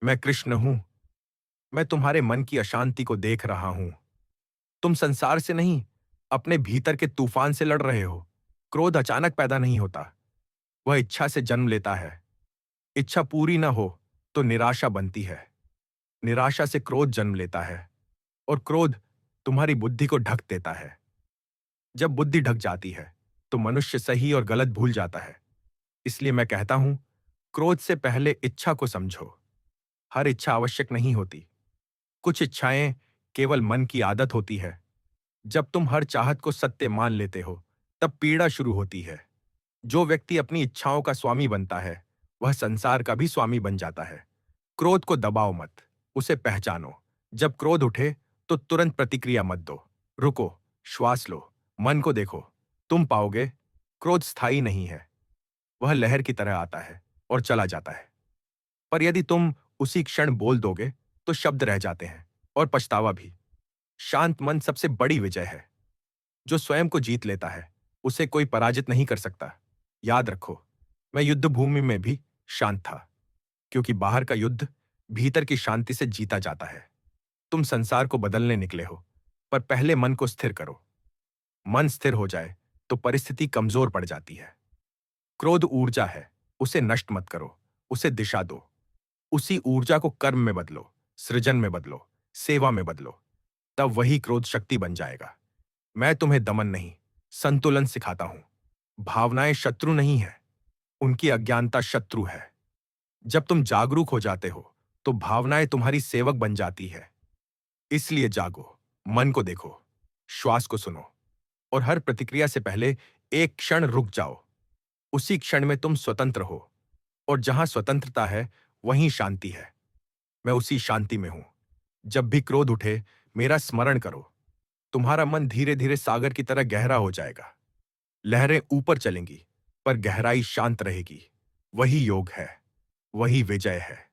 मैं कृष्ण हूं। मैं तुम्हारे मन की अशांति को देख रहा हूं। तुम संसार से नहीं, अपने भीतर के तूफान से लड़ रहे हो। क्रोध अचानक पैदा नहीं होता, वह इच्छा से जन्म लेता है। इच्छा पूरी ना हो तो निराशा बनती है। निराशा से क्रोध जन्म लेता है, और क्रोध तुम्हारी बुद्धि को ढक देता है। जब बुद्धि ढक जाती है तो मनुष्य सही और गलत भूल जाता है। इसलिए मैं कहता हूं, क्रोध से पहले इच्छा को समझो। हर इच्छा आवश्यक नहीं होती। कुछ इच्छाएं केवल मन की आदत होती है। जब तुम हर चाहत को सत्य मान लेते हो, तब पीड़ा शुरू होती है। जो व्यक्ति अपनी इच्छाओं का स्वामी बनता है, वह संसार का भी स्वामी बन जाता है। क्रोध को दबाओ मत, उसे पहचानो। जब क्रोध उठे तो तुरंत प्रतिक्रिया मत दो। रुको, श्वास लो, मन को देखो। तुम पाओगे, क्रोध स्थायी नहीं है। वह लहर की तरह आता है और चला जाता है। पर यदि तुम उसी क्षण बोल दोगे तो शब्द रह जाते हैं, और पछतावा भी। शांत मन सबसे बड़ी विजय है। जो स्वयं को जीत लेता है, उसे कोई पराजित नहीं कर सकता। याद रखो, मैं युद्ध भूमि में भी शांत था, क्योंकि बाहर का युद्ध भीतर की शांति से जीता जाता है। तुम संसार को बदलने निकले हो, पर पहले मन को स्थिर करो। मन स्थिर हो जाए तो परिस्थिति कमजोर पड़ जाती है। क्रोध ऊर्जा है, उसे नष्ट मत करो, उसे दिशा दो। उसी ऊर्जा को कर्म में बदलो, सृजन में बदलो, सेवा में बदलो। तब वही क्रोध शक्ति बन जाएगा। मैं तुम्हें दमन नहीं, संतुलन सिखाता हूं। भावनाएं शत्रु नहीं है, उनकी अज्ञानता शत्रु है। जब तुम जागरूक हो जाते हो तो भावनाएं तुम्हारी सेवक बन जाती है। इसलिए जागो, मन को देखो, श्वास को सुनो, और हर प्रतिक्रिया से पहले एक क्षण रुक जाओ। उसी क्षण में तुम स्वतंत्र हो, और जहां स्वतंत्रता है वहीं शांति है। मैं उसी शांति में हूं। जब भी क्रोध उठे, मेरा स्मरण करो। तुम्हारा मन धीरे धीरे सागर की तरह गहरा हो जाएगा। लहरें ऊपर चलेंगी, पर गहराई शांत रहेगी। वही योग है, वही विजय है।